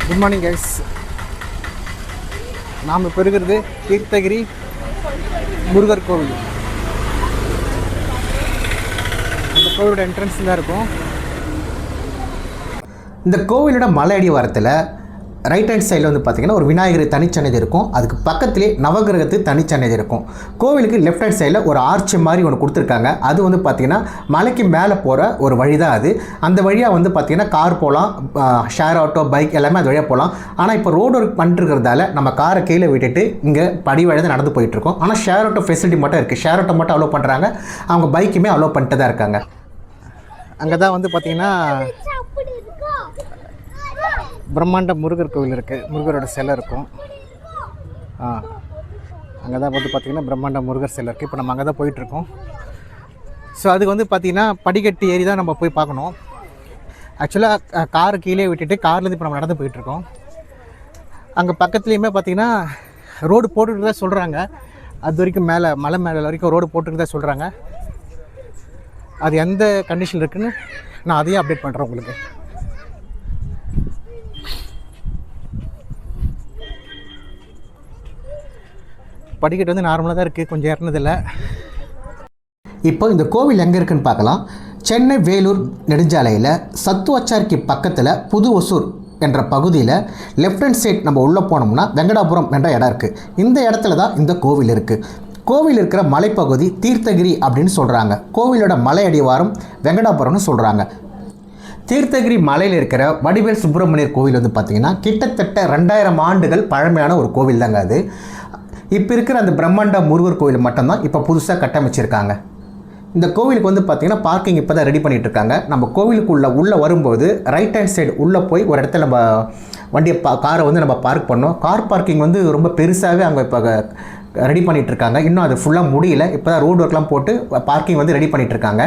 Good morning guys. நாம் இப்போ இருக்கிறது தீர்த்தகிரி முருகர் கோவில். அந்த கோவிலோட என்ட்ரன்ஸ் தான் இருக்கும். இந்த கோவிலோட மலை அடிவாரத்தில் ரைட் ஹேண்ட் சைடில் வந்து பார்த்திங்கன்னா ஒரு விநாயகர் தனிச்சன்னதி இருக்கும். அதுக்கு பக்கத்துலேயே நவகிரகத்து தனிச்சன்னதி இருக்கும். கோவிலுக்கு லெஃப்ட் ஹேண்ட் சைடில் ஒரு ஆர்ச் மாதிரி ஒன்று கொடுத்துருக்காங்க. அது வந்து பார்த்திங்கன்னா மலைக்கு மேலே போகிற ஒரு வழி தான் அது. அந்த வழியாக வந்து பார்த்திங்கன்னா கார் போகலாம், ஷேர் ஆட்டோ, பைக் எல்லாமே அது வழியாக போகலாம். ஆனால் இப்போ ரோடு ஒர்க் பண்ணிட்டுருக்கிறதால நம்ம காரை கீழே விட்டுட்டு இங்கே படி வழி தான் நடந்து போயிட்டுருக்கோம். ஆனால் ஷேர் ஆட்டோ ஃபெசிலிட்டி மட்டும் இருக்குது. ஷேர் ஆட்டோ மட்டும் அலோவ் பண்ணுறாங்க. அவங்க பைக்குமே அலோவ் பண்ணிட்டு தான் இருக்காங்க. அங்கே தான் வந்து பார்த்திங்கன்னா பிரம்மாண்ட முருகர் கோவில் இருக்குது. முருகரோட சிலை இருக்கும். அங்கே தான் வந்து பார்த்திங்கன்னா பிரம்மாண்ட முருகர் சிலை இருக்குது. இப்போ நம்ம அங்கே தான் போயிட்டுருக்கோம். ஸோ அதுக்கு வந்து பார்த்திங்கன்னா படிக்கட்டு ஏறி தான் நம்ம போய் பார்க்கணும். ஆக்சுவலாக காரை கீழே விட்டுட்டு கார்லேருந்து இப்போ நம்ம நடந்து போயிட்டுருக்கோம். அங்கே பக்கத்துலேயுமே பார்த்திங்கன்னா ரோடு போட்டுக்கிட்டு தான் சொல்கிறாங்க. அது வரைக்கும் மேலே மலை மேலே வரைக்கும் ரோடு போட்டுக்கிட்டு தான் சொல்கிறாங்க. அது எந்த கண்டிஷன் இருக்குதுன்னு நான் அதையும் அப்டேட் பண்ணுறேன் உங்களுக்கு. படிக்கட்டு வந்து நார்மலாக தான் இருக்குது, கொஞ்சம் ஏறினதில்லை. இப்போ இந்த கோவில் எங்கே இருக்குதுன்னு பார்க்கலாம். சென்னை வேலூர் நெடுஞ்சாலையில் சத்துவச்சாரிக்கு பக்கத்தில் புது ஒசூர் என்ற பகுதியில் லெஃப்ட் ஹேண்ட் சைட் நம்ம உள்ளே போனோம்னா வெங்கடாபுரம் என்ற இடம் இருக்குது. இந்த இடத்துல தான் இந்த கோவில் இருக்குது. கோவில் இருக்கிற மலைப்பகுதி தீர்த்தகிரி அப்படின்னு சொல்கிறாங்க. கோவிலோட மலை அடிவாரம் வெங்கடாபுரம்னு சொல்கிறாங்க. தீர்த்தகிரி மலையில் இருக்கிற வடிவேல் சுப்பிரமணியர் கோவில் வந்து பார்த்திங்கன்னா கிட்டத்தட்ட 2000 ஆண்டுகள் பழமையான ஒரு கோவில் தாங்க அது. இப்போ இருக்கிற அந்த பிரம்மாண்ட முருகர் கோவில் மட்டும்தான் இப்போ புதுசாக கட்டமைச்சிருக்காங்க. இந்த கோவிலுக்கு வந்து பார்த்திங்கன்னா பார்க்கிங் இப்போ தான் ரெடி பண்ணிகிட்ருக்காங்க. நம்ம கோவிலுக்குள்ளே உள்ளே வரும்போது ரைட் ஹேண்ட் சைடு உள்ளே போய் ஒரு இடத்துல நம்ம வண்டியை காரை வந்து நம்ம பார்க் பண்ணோம். கார் பார்க்கிங் வந்து ரொம்ப பெருசாகவே அங்கே இப்போ ரெடி பண்ணிகிட்ருக்காங்க. இன்னும் அது ஃபுல்லாக முடியல. இப்போ தான் ரோடு ஒர்க்லாம் போட்டு பார்க்கிங் வந்து ரெடி பண்ணிகிட்ருக்காங்க.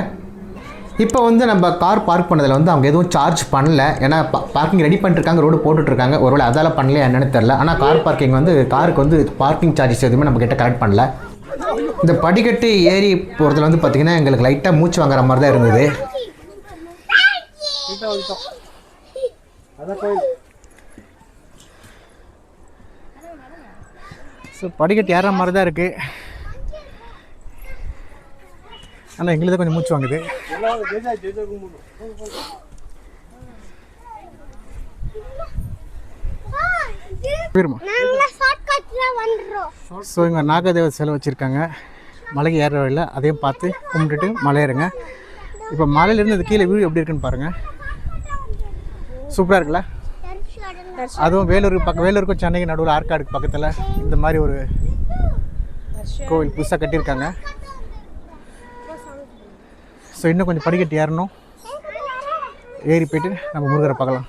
இப்போ வந்து நம்ம கார் பார்க் பண்ணதில் வந்து அவங்க எதுவும் சார்ஜ் பண்ணல. ஏன்னா பார்க்கிங் ரெடி பண்ணிட்டுருக்காங்க, ரோடு போட்டுட்ருக்காங்க. ஒருவேளை அதால் பண்ணல என்னன்னு தெரில. ஆனால் கார் பார்க்கிங் வந்து காருக்கு வந்து பார்க்கிங் சார்ஜஸ் எதுவுமே நம்ம கிட்ட கலெக்ட் பண்ணல. இந்த படிக்கட்டு ஏறி போகிறதுல வந்து பார்த்திங்கன்னா எங்களுக்கு லைட்டாக மூச்சு வாங்குற மாதிரி தான் இருந்தது. ஸோ படிக்கட்டு ஏறுற மாதிரி தான் இருக்குது. ஆனால் எங்களுக்கு கொஞ்சம் மூச்சு வாங்குது. ஸோ இங்கே நாகதேவ சிலை வச்சுருக்காங்க. மலைக்கு ஏற வழியில் அதையும் பார்த்து கும்பிட்டுட்டு மலை ஏறுங்க. இப்போ மலையிலேருந்து அது கீழே வியூ எப்படி இருக்குன்னு பாருங்கள். சூப்பராக இருக்குல்ல? அதுவும் வேலூருக்கும் சென்னைக்கு நடுவில் ஆற்காடுக்கு பக்கத்தில் இந்த மாதிரி ஒரு கோவில் புதுசாக கட்டியிருக்காங்க. ஸோ இன்னும் கொஞ்சம் படிக்கட்டு ஏறணும். ஏறி போய்ட்டு நம்ம முருகரை பார்க்கலாம்.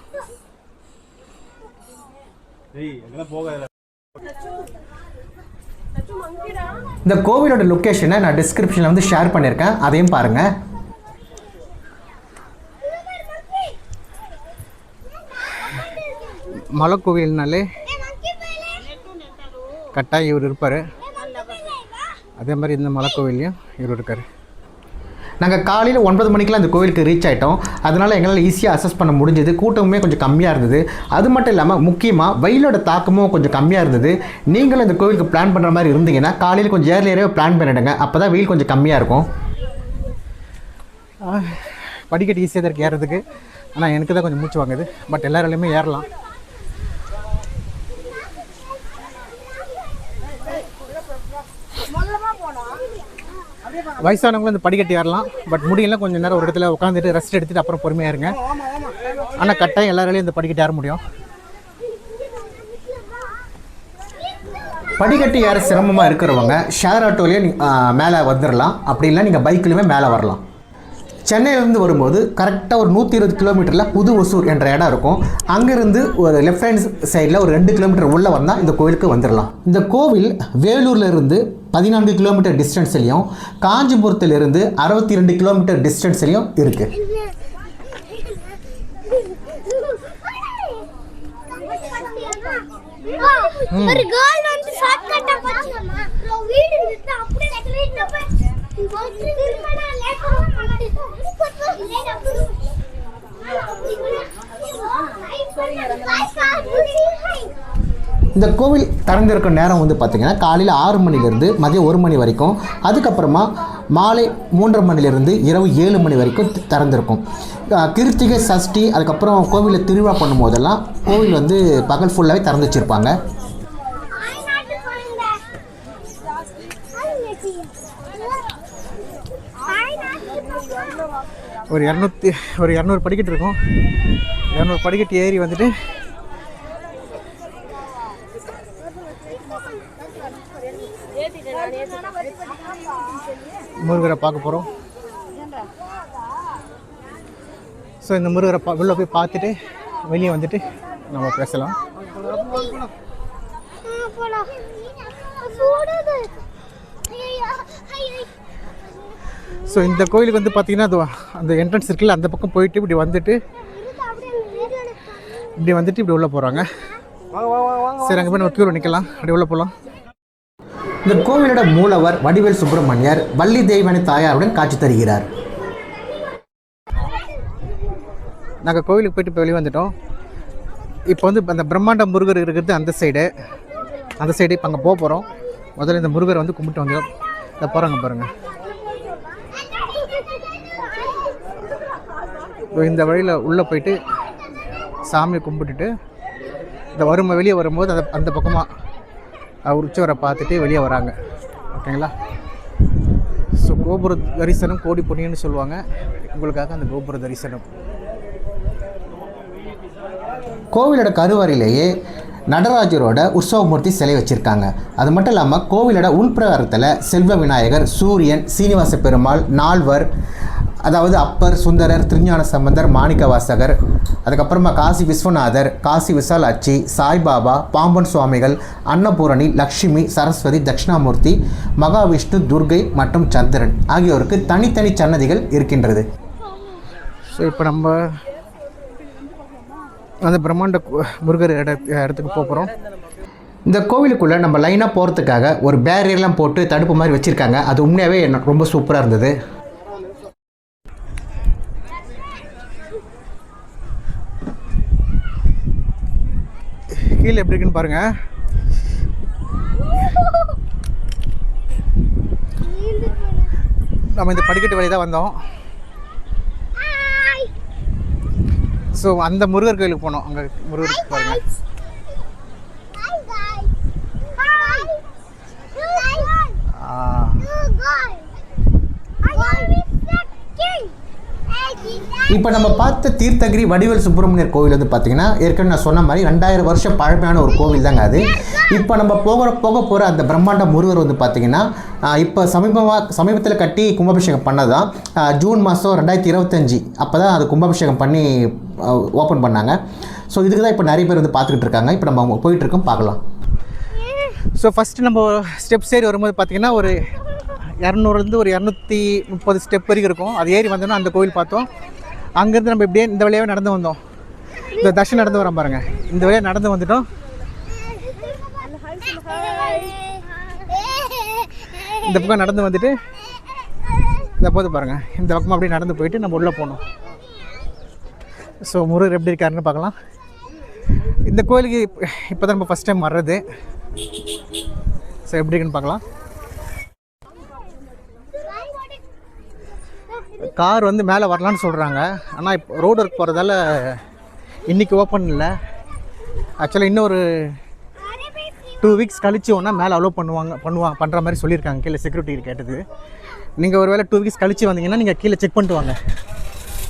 இந்த கோவிலோட லொக்கேஷனை நான் டிஸ்கிரிப்ஷனில் வந்து ஷேர் பண்ணியிருக்கேன், அதையும் பாருங்கள். மலை கோவில்னாலே கட்டாயம் இவர் இருப்பார். அதே மாதிரி இந்த மலை கோவில்லையும் இவர் இருக்கார். நாங்கள் காலையில் 9 மணிக்கெலாம் அந்த கோவிலுக்கு ரீச் ஆகிட்டோம். அதனால் எங்களால் ஈஸியாக அசஸ் பண்ண முடிஞ்சது. கூட்டமுமே கொஞ்சம் கம்மியாக இருந்தது. அது மட்டும் இல்லாமல் முக்கியமாக வெயிலோட தாக்கமும் கொஞ்சம் கம்மியாக இருந்தது. நீங்களும் இந்த கோவிலுக்கு பிளான் பண்ணுற மாதிரி இருந்தீங்கன்னா காலையில் கொஞ்சம் ஏர்லியராகவே பிளான் பண்ணிவிடுங்க. அப்போ தான் வெயில் கொஞ்சம் கம்மியாக இருக்கும். படிக்கட்டு ஈஸியாக தான் இருக்குது ஏறதுக்கு. ஆனால் எனக்கு தான் கொஞ்சம் மூச்சு வாங்குது. பட் எல்லாராலையுமே ஏறலாம். வயசானவங்களும் இந்த படிக்கட்டு ஏறலாம். பட் முடியல, கொஞ்சம் நேரம் ஒரு இடத்துல உட்காந்துட்டு ரெஸ்ட் எடுத்துகிட்டு அப்புறம் பொறுமையாக இருங்க. ஆனால் கட்டாயம் எல்லாராலையும் இந்த படிக்கட்டு ஏற முடியும். படிக்கட்டு ஏற சிரமமாக இருக்கிறவங்க ஷேர் ஆட்டோலேயே மேலே வந்துடலாம். அப்படி இல்லை நீங்கள் பைக்லேயுமே மேலே வரலாம். சென்னையிலேருந்து வரும்போது கரெக்டாக ஒரு 120 கிலோமீட்டரில் புது ஒசூர் என்ற இடம் இருக்கும். அங்கேருந்து ஒரு லெஃப்ட் ஹேண்ட் சைடில் ஒரு 2 கிலோமீட்டர் உள்ளே வந்தால் இந்த கோவிலுக்கு வந்துடலாம். இந்த கோவில் வேலூர்லேருந்து 14 கிலோமீட்டர் டிஸ்டன்ஸ்லையும் காஞ்சிபுரத்திலிருந்து 62 கிலோமீட்டர் டிஸ்டன்ஸ்லையும் இருக்குது. ஒரு கேர்ள் வந்து ஷார்ட்கட்டா போச்சுமா ப்ரோ வீடு நிறுத்த அப்படியே திரும்பனா லேட் இந்த கோவில் திறந்திருக்கிற நேரம் வந்து பார்த்திங்கன்னா காலையில் 6 மணிலேருந்து மதியம் 1 மணி வரைக்கும், அதுக்கப்புறமா மாலை 3:30 மணிலேருந்து இரவு 7 மணி வரைக்கும் திறந்திருக்கும். கிருத்திகை சஷ்டி அதுக்கப்புறம் கோவிலில் திருவிழா பண்ணும்போதெல்லாம் கோவில் வந்து பகல் ஃபுல்லாகவே திறந்து வச்சுருப்பாங்க. ஒரு 200 படிக்கட்டு இருக்கும். 200 படிக்கட்டு ஏறி வந்துட்டு முருகரை பார்க்க போகிறோம். ஸோ இந்த முருகரை உள்ளே போய் பார்த்துட்டு வெளியே வந்துட்டு நம்ம பேசலாம். ஸோ இந்த கோயிலுக்கு வந்து பார்த்தீங்கன்னா அது அந்த என்ட்ரன்ஸ் இருக்குல்ல, அந்த பக்கம் போயிட்டு இப்படி வந்துட்டு இப்படி உள்ளே போகிறாங்க. சரி, அங்கே போய் நம்ம க்யூவில் நிற்கலாம், அப்படி உள்ளே போகலாம். இந்த கோவிலோட மூலவர் வடிவேல் சுப்பிரமணியர் வள்ளி தெய்வானை தாயாருடன் காட்சி தருகிறார். நாங்கள் கோவிலுக்கு போயிட்டு இப்போ வெளியே வந்துட்டோம். இப்போ வந்து அந்த பிரம்மாண்ட முருகர் இருக்கிறது அந்த சைடு இப்போ அங்கே போக போகிறோம். முதல்ல இந்த முருகரை வந்து கும்பிட்டு வந்துடும். இதை போகிறாங்க பாருங்கள். இந்த வழியில் உள்ளே போயிட்டு சாமியை கும்பிட்டுட்டு இந்த வெளியே வரும்போது அந்த பக்கமாக உற்சவரை பார்த்துட்டு வெளியே வராங்க. ஓகேங்களா? ஸோ கோபுர தரிசனம் கோடி புண்ணியன்னு சொல்லுவாங்க. உங்களுக்காக அந்த கோபுர தரிசனம். கோவிலோட கருவறையிலேயே நடராஜரோட உற்சவமூர்த்தி சிலை வச்சுருக்காங்க. அது மட்டும் இல்லாமல் கோவிலோட உள்பிரகாரத்தில் செல்வ விநாயகர், சூரியன், சீனிவாச பெருமாள், நால்வர், அதாவது அப்பர், சுந்தரர், திருஞான சம்பந்தர், மாணிக்க வாசகர், அதுக்கப்புறமா காசி விஸ்வநாதர், காசி விசாலாட்சி, சாய்பாபா, பாம்பன் சுவாமிகள், அன்னபூரணி, லக்ஷ்மி, சரஸ்வதி, தட்சிணாமூர்த்தி, மகாவிஷ்ணு, துர்கை மற்றும் சந்திரன் ஆகியோருக்கு தனித்தனி சன்னதிகள் இருக்கின்றது. ஸோ இப்போ நம்ம அந்த பிரம்மாண்ட முருகர் இடத்துக்கு போகிறோம். இந்த கோவிலுக்குள்ளே நம்ம லைனாக போகிறதுக்காக ஒரு பேரியர்லாம் போட்டு தடுப்பு மாதிரி வச்சுருக்காங்க. அது உண்மையாகவே ரொம்ப சூப்பராக இருந்தது. கீழே எப்படி இருக்குன்னு பாருங்க. நம்ம இந்த படிக்கட்டு வழி தான் வந்தோம். ஸோ அந்த முருகர் கோயிலுக்கு போனோம். அங்கே முருகருக்கு பாருங்க. இப்போ நம்ம பார்த்த தீர்த்தகிரி வடிவேல் சுப்பிரமணியர் கோவில் வந்து பார்த்திங்கன்னா ஏற்கனவே நான் சொன்ன மாதிரி 2000 வருஷம் பழமையான ஒரு கோவில் தாங்க அது. இப்போ நம்ம போக போகிற அந்த பிரம்மாண்ட முருகர் வந்து பார்த்திங்கன்னா இப்போ சமீபத்தில் கட்டி கும்பாபிஷேகம் பண்ணதான். ஜூன் மாதம் 2025 அப்போ தான் அது கும்பாபிஷேகம் பண்ணி ஓப்பன் பண்ணாங்க. ஸோ இதுக்கு தான் இப்போ நிறைய பேர் வந்து பார்த்துக்கிட்டு இருக்காங்க. இப்போ நம்ம போயிட்டுருக்கோம், பார்க்கலாம். ஸோ ஃபஸ்ட்டு நம்ம ஸ்டெப்ஸ் ஏறி வரும்போது பார்த்திங்கன்னா ஒரு 200லேருந்து ஒரு 230 ஸ்டெப் வரைக்கும் இருக்கும். அது ஏறி வந்தோன்னா அந்த கோவில் பார்த்தோம். அங்கேருந்து நம்ம இப்படியே இந்த வழியாகவே நடந்து வந்தோம். இந்த தர்ஷன் நடந்து வரோம் பாருங்கள். இந்த வழியாக நடந்து வந்துட்டோம். இந்த பக்கம் நடந்து வந்துட்டு இந்த போது பாருங்கள், இந்த பக்கமாக அப்படியே நடந்து போயிட்டு நம்ம உள்ளே போகணும். ஸோ முருகர் எப்படி இருக்காருன்னு பார்க்கலாம். இந்த கோயிலுக்கு இப்போ தான் நம்ம ஃபஸ்ட் டைம் வர்றது. ஸோ எப்படி இருக்குன்னு பார்க்கலாம். கார் வந்து மேலே வரலான்னு சொல்கிறாங்க. ஆனால் இப்போ ரோடு ஒர்க் போகிறதால இன்றைக்கி ஓப்பன் இல்லை. ஆக்சுவலாக இன்னும் ஒரு 2 வீக்ஸ் கழிச்சு ஒன்றா மேலே அலோவ் பண்ணுற மாதிரி சொல்லியிருக்காங்க. கீழே செக்யூரிட்டி கேட்டது. நீங்கள் ஒரு வேளை 2 வீக்ஸ் கழிச்சு வந்தீங்கன்னா நீங்கள் கீழே செக் பண்ணிட்டு வாங்க.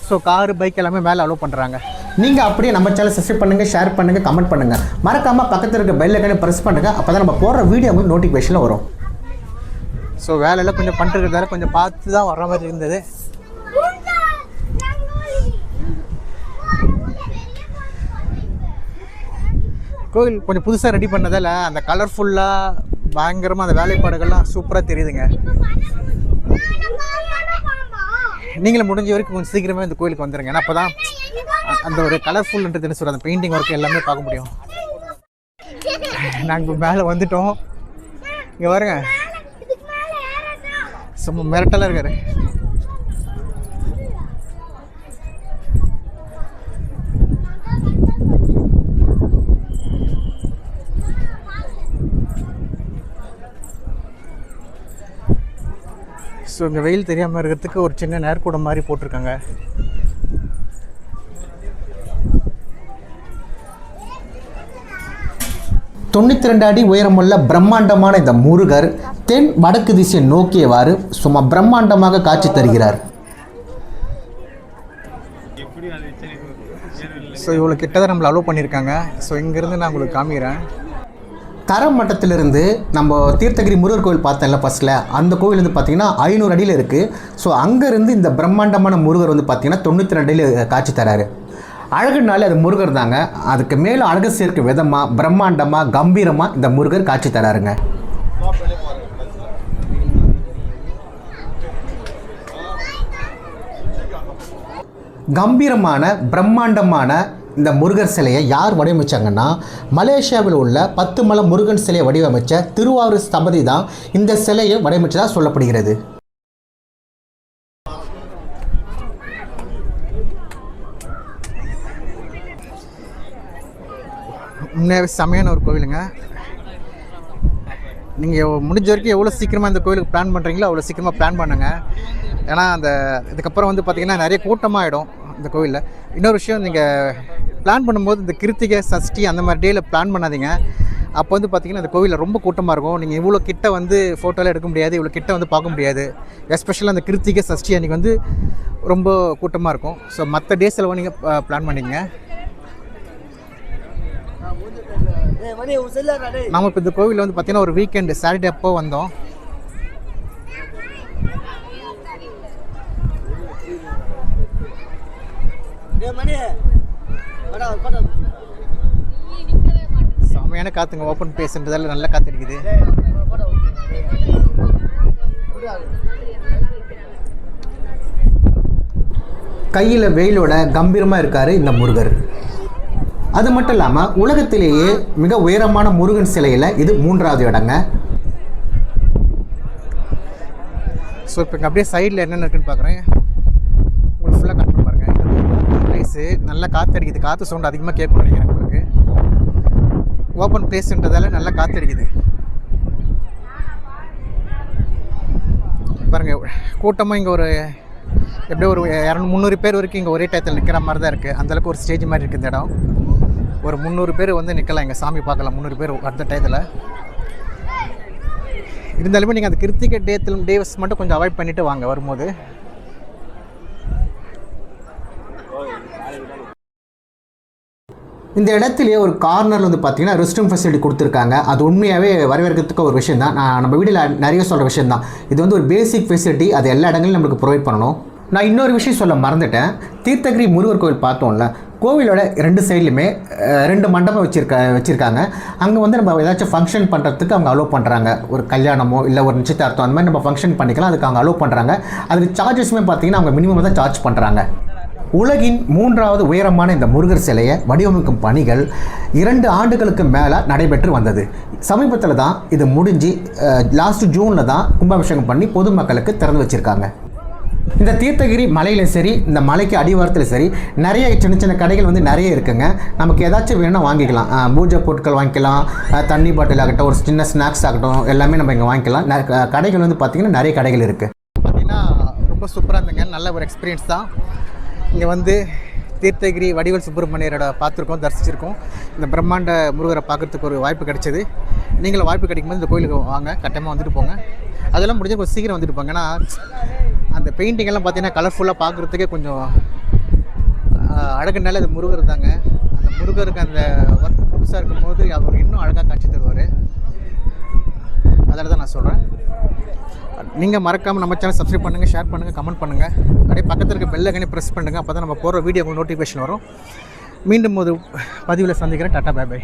ஸோ காரு பைக் எல்லாமே மேலே அலோவ் பண்ணுறாங்க. நீங்கள் அப்படியே நம்ம சேனல் சப்ஸ்கிரைப் பண்ணுங்கள், ஷேர் பண்ணுங்கள், கமெண்ட் பண்ணுங்கள். மறக்காமல் பக்கத்தில் இருக்க பெல் ஐக்கானை ப்ரெஸ் பண்ணுங்கள். அப்போ தான் நம்ம போடுற வீடியோ உங்களுக்கு நோட்டிஃபிகேஷனில் வரும். ஸோ வேலையெல்லாம் கொஞ்சம் பண்ணுறதால கொஞ்சம் பார்த்து தான் வர்ற மாதிரி இருந்தது. கோவில் கொஞ்சம் புதுசாக ரெடி பண்ணதால் அந்த கலர்ஃபுல்லாக பயங்கரமாக அந்த வேலைப்பாடுகள்லாம் சூப்பராக தெரியுதுங்க. நீங்களும் முடிஞ்ச வரைக்கும் கொஞ்சம் சீக்கிரமே இந்த கோயிலுக்கு வந்துடுங்க. ஏன்னா அப்போ தான் அந்த ஒரு கலர்ஃபுல்ன்றது என்ன சொல்கிற அந்த பெயிண்டிங் ஒர்க் எல்லாமே பார்க்க முடியும். நாங்கள் இப்போ மேலே வந்துட்டோம். இங்கே பாருங்க, சும்மா மிரட்டலாக இருக்காரு. ஸோ இங்கே வெயில் தெரியாமல் இருக்கிறதுக்கு ஒரு சின்ன நேர்கூடம் மாதிரி போட்டிருக்காங்க. தொண்ணூற்றி 2 அடி உயரமுள்ள பிரம்மாண்டமான இந்த முருகர் தென் வடக்கு திசையை நோக்கியவாறு சும்மா பிரம்மாண்டமாக காட்சி தருகிறார். ஸோ இவ்வளோ கிட்ட தான் நம்மளை அலோவ் பண்ணியிருக்காங்க. ஸோ இங்கேருந்து நான் உங்களுக்கு காமிக்கிறேன். தரம் மட்டத்திலிருந்து நம்ம தீர்த்தகிரி முருகர் கோவில் பார்த்தேன்ல ஃபஸ்ட்டில், அந்த கோவில் வந்து பார்த்திங்கன்னா 500 அடியில் இருக்குது. ஸோ அங்கேருந்து இந்த பிரம்மாண்டமான முருகர் வந்து பார்த்திங்கன்னா 92 அடியில் காட்சி தராரு. அழகுனாலே அது முருகர் தாங்க. அதுக்கு மேலே அழகு சேர்க்க விதமாக பிரம்மாண்டமாக கம்பீரமாக இந்த முருகர் காட்சி தராருங்க. கம்பீரமான பிரம்மாண்டமான இந்த முருகர் சிலையை யார் வடிவமைச்சாங்கன்னா, மலேசியாவில் உள்ள 10 மலை முருகன் சிலையை வடிவமைச்ச திருவாரூர் ஸ்தபதி தான் இந்த சிலையை வடிவமைச்சதாக சொல்லப்படுகிறது. உண்மையாகவே செமையான ஒரு கோவிலுங்க. நீங்கள் முடிஞ்ச வரைக்கும் எவ்வளோ சீக்கிரமாக இந்த கோவிலுக்கு பிளான் பண்ணுறீங்களோ அவ்வளோ சீக்கிரமாக பிளான் பண்ணுங்க. ஏன்னா இதுக்கப்புறம் வந்து பார்த்திங்கன்னா நிறைய கூட்டமாகிடும் இந்த கோவிலில். இன்னொரு விஷயம், நீங்கள் பிளான் பண்ணும்போது இந்த கிருத்திகை சஷ்டி அந்த மாதிரி டேயில் பிளான் பண்ணாதீங்க. அப்போ வந்து பார்த்திங்கன்னா இந்த கோவிலில் ரொம்ப கூட்டமாக இருக்கும். நீங்கள் இவ்வளோ கிட்ட வந்து ஃபோட்டோலாம் எடுக்க முடியாது, இவ்வளோ கிட்ட வந்து பார்க்க முடியாது. எஸ்பெஷலாக அந்த கிருத்திகை சஷ்டி அன்றைக்கி வந்து ரொம்ப கூட்டமாக இருக்கும். ஸோ மற்ற டேஸில் நீங்கள் பிளான் பண்ணிங்க. நம்ம இப்போ இந்த கோவிலில் வந்து பார்த்தீங்கன்னா ஒரு வீக்கெண்டு சாட்டர்டே அப்போ வந்தோம். செமையான காற்றுங்க, ஓப்பன் பிளேஸ்ன்றதால நல்ல காற்று அடிக்குது. கையில் வெயிலோட கம்பீரமாக இருக்கார் இந்த முருகர். அது மட்டும் இல்லாமல் உலகத்திலேயே மிக உயரமான முருகன் சிலையில் இது 3வது இடங்க. ஸோ இப்போ அப்படியே சைடில் என்னென்ன இருக்குன்னு பார்க்குறேன். உங்களுக்கு ஃபுல்லாக கட் பண்ணி பாருங்கள். பிளேஸு நல்லா காற்று அடிக்குது. காற்று சவுண்ட் அதிகமாக கேட்கணும்னு நினைக்கிறேன். உங்களுக்கு ஓப்பன் பிளேஸ்ன்றதால நல்லா காற்று அடிக்குது பாருங்கள். கூட்டமாக இங்கே ஒரு எப்படியோ ஒரு 200-300 பேர் வரைக்கும் இங்கே ஒரே டயத்தில் நிற்கிற மாதிரி தான் இருக்குது. அந்தளவுக்கு ஒரு ஸ்டேஜ் மாதிரி இருக்குது இந்த இடம். ஒரு 300 பேர் வந்து நிற்கலாம், இங்கே சாமி பார்க்கலாம். 300 பேர் அடுத்த டயத்தில் இருந்தாலுமே நீங்கள் அந்த கிருத்திகை டேஸ் மட்டும் கொஞ்சம் அவாய்ட் பண்ணிவிட்டு வாங்க வரும்போது. இந்த இடத்துலையே ஒரு கார்னரில் வந்து பார்த்திங்கன்னா ரெஸ்ட் ரூம் ஃபெசிலிட்டி கொடுத்துருக்காங்க. அது உண்மையாகவே வரவேற்கிறதுக்கு ஒரு விஷயம் தான். நான் நம்ம வீடியோவில் நிறைய சொல்கிற விஷயம் தான். இது வந்து ஒரு பேசிக் ஃபெசிலிட்டி, அது எல்லா இடங்களையும் நம்மளுக்கு ப்ரொவைட் பண்ணணும். நான் இன்னொரு விஷயம் சொல்ல மறந்துட்டேன். தீர்த்தகிரி முருகர் கோவில் பார்த்தோம்ல, கோவிலோட 2 சைட்லையுமே 2 மண்டபம் வச்சுருக்காங்க. அங்கே வந்து நம்ம ஏதாச்சும் ஃபங்க்ஷன் பண்ணுறதுக்கு அவங்க அலோவ் பண்ணுறாங்க. ஒரு கல்யாணமோ இல்லை ஒரு நிச்சயதார்த்தம் அந்த மாதிரி நம்ம ஃபங்க்ஷன் பண்ணிக்கலாம். அதுக்கு அவங்க அலோவ் பண்ணுறாங்க. அதுக்கு சார்ஜஸுமே பார்த்திங்கன்னா அவங்க மினிமம் தான் சார்ஜ் பண்ணுறாங்க. உலகின் 3வது உயரமான இந்த முருகர் சிலையை வடிவமைக்கும் பணிகள் 2 ஆண்டுகளுக்கு மேலே நடைபெற்று வந்தது. சமீபத்தில் தான் இது முடிஞ்சு லாஸ்ட் ஜூனில் தான் கும்பாபிஷேகம் பண்ணி பொதுமக்களுக்கு திறந்து வச்சுருக்காங்க. இந்த தீர்த்தகிரி மலையில் சரி, இந்த மலைக்கு அடிவாரத்தில் சரி, நிறைய சின்ன சின்ன கடைகள் வந்து நிறைய இருக்குங்க. நமக்கு ஏதாச்சும் வேணும்னா வாங்கிக்கலாம். பூஜை பொருட்கள் வாங்கிக்கலாம், தண்ணி பாட்டில் ஆகட்டும், ஒரு சின்ன ஸ்நாக்ஸ் ஆகட்டும், எல்லாமே நம்ம இங்கே வாங்கிக்கலாம். கடைகள் வந்து பார்த்திங்கன்னா நிறைய கடைகள் இருக்குது. பார்த்திங்கன்னா ரொம்ப சூப்பராக இருந்துங்க. நல்ல ஒரு எக்ஸ்பீரியன்ஸ் தான். இங்கே வந்து தீர்த்தகிரி வடிவேல் சுப்பிரமணியரோட பார்த்துருக்கோம், தரிசிச்சிருக்கோம். இந்த பிரம்மாண்ட முருகரை பார்க்குறதுக்கு ஒரு வாய்ப்பு கிடைச்சிது. நீங்களும் வாய்ப்பு கிடைக்கும்போது இந்த கோயிலுக்கு வாங்க, கட்டாயமாக வந்துட்டு போங்க. அதெல்லாம் முடிஞ்சு கொஞ்சம் சீக்கிரம் வந்துட்டு போங்க. ஏன்னா அந்த பெயிண்டிங்கெல்லாம் பார்த்தீங்கன்னா கலர்ஃபுல்லாக பார்க்குறதுக்கே கொஞ்சம் அழகுனால அது முருகர் தாங்க. அந்த முருகருக்கு அந்த ஒர்க் புதுசாக இருக்கும்போது அவர் இன்னும் அழகாக காட்சி தருவார். அதில் தான் நான் சொல்கிறேன். நீங்கள் மறக்காமல் நம்ம சேனல் சப்ஸ்கிரைப் பண்ணுங்கள், ஷேர் பண்ணுங்கள், கமெண்ட் பண்ணுங்கள். அப்படியே பக்கத்தில் இருக்க பெல் ஐக்கனை ப்ரெஸ் பண்ணுங்கள். அப்போ தான் நம்ம போகிற வீடியோ உங்களுக்கு நோட்டிஃபிகேஷன் வரும். மீண்டும் ஒரு பதிவில் சந்திக்கிறேன். Tata, bye by.